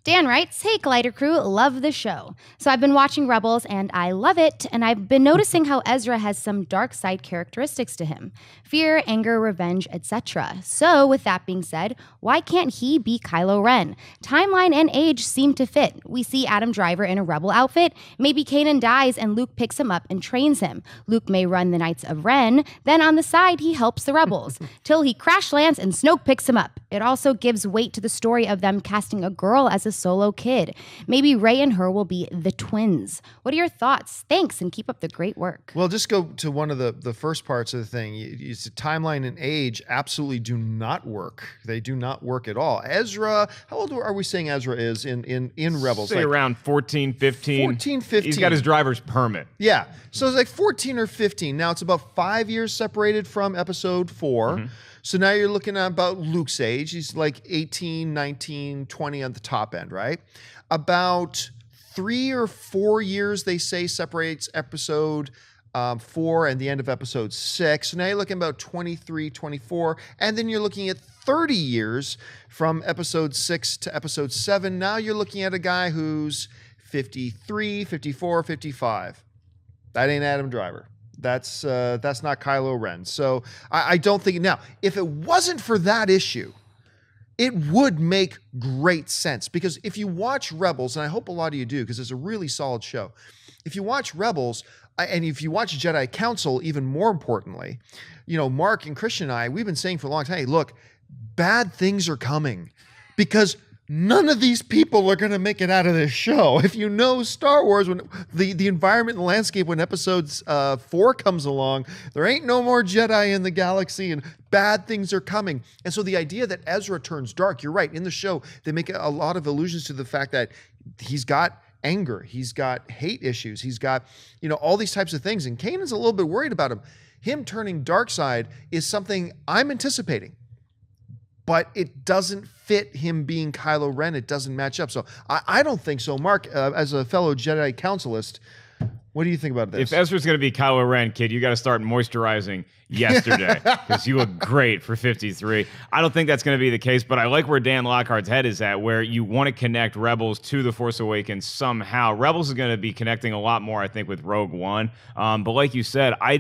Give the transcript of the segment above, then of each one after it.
Dan writes, hey, Collider crew, love the show. So I've been watching Rebels and I love it, and I've been noticing how Ezra has some dark side characteristics to him. Fear, anger, revenge, etc. So with that being said, why can't he be Kylo Ren? Timeline and age seem to fit. We see Adam Driver in a Rebel outfit. Maybe Kanan dies and Luke picks him up and trains him. Luke may run the Knights of Ren, then on the side he helps the Rebels, till he crash lands and Snoke picks him up. It also gives weight to the story of them casting a girl as a solo kid. Maybe Rey and her will be the twins. What are your thoughts? Thanks, and keep up the great work. Well, just go to one of the first parts of the thing. It's timeline and age absolutely do not work. They do not work at all. Ezra, how old are we saying Ezra is in Rebels? Say like around 14, 15. 14, 15. He's got his driver's permit. Yeah. So it's like 14 or 15. Now it's about 5 years separated from episode 4. Mm-hmm. So now you're looking at about Luke's age. He's like 18, 19, 20 on the top end, right? About 3 or 4 years, they say, separates episode 4 and the end of episode 6. So now you're looking about 23, 24. And then you're looking at 30 years from episode 6 to episode 7. Now you're looking at a guy who's 53, 54, 55. That ain't Adam Driver. That's not Kylo Ren. So I don't think, now, if it wasn't for that issue, it would make great sense. Because if you watch Rebels, and I hope a lot of you do, because it's a really solid show. If you watch Rebels, and if you watch Jedi Council, even more importantly, you know, Mark and Christian and I, we've been saying for a long time, hey, look, bad things are coming. Because none of these people are going to make it out of this show. If you know Star Wars, when the environment and landscape, when episodes 4 comes along, there ain't no more Jedi in the galaxy and bad things are coming. And so the idea that Ezra turns dark, you're right. In the show, they make a lot of allusions to the fact that he's got anger. He's got hate issues. He's got, you know, all these types of things. And Kanan's a little bit worried about him. Him turning dark side is something I'm anticipating. But it doesn't fit him being Kylo Ren. It doesn't match up. So I don't think so. Mark, as a fellow Jedi Councilist, what do you think about this? If Ezra's going to be Kylo Ren, kid, you got to start moisturizing yesterday because you look great for 53. I don't think that's going to be the case, but I like where Dan Lockhart's head is at, where you want to connect Rebels to The Force Awakens somehow. Rebels is going to be connecting a lot more, I think, with Rogue One. But like you said, I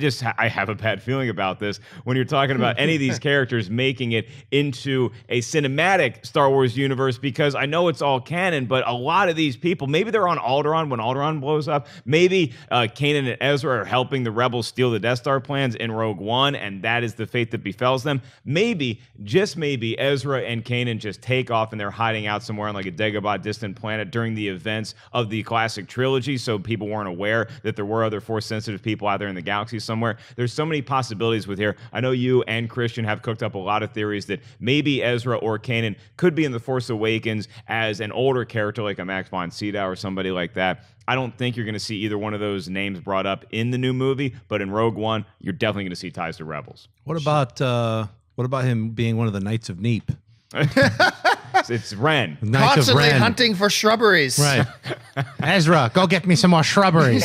have a bad feeling about this when you're talking about any of these characters making it into a cinematic Star Wars universe, because I know it's all canon, but a lot of these people, maybe they're on Alderaan when Alderaan blows up. Maybe Kanan and Ezra are helping the Rebels steal the Death Star plans in Rogue One, and that is the fate that befalls them. Maybe, just maybe, Ezra and Kanan just take off and they're hiding out somewhere on like a Dagobah distant planet during the events of the classic trilogy, so people weren't aware that there were other Force-sensitive people out there in the galaxy somewhere. There's so many possibilities with here. I know you and Christian have cooked up a lot of theories that maybe Ezra or Kanan could be in The Force Awakens as an older character like a Max von Sydow or somebody like that. I don't think you're going to see either one of those names brought up in the new movie, but in Rogue One, you're definitely going to see ties to Rebels. What about him being one of the Knights of Neep? It's Ren. Constantly hunting for shrubberies. Right. Ezra, go get me some more shrubberies.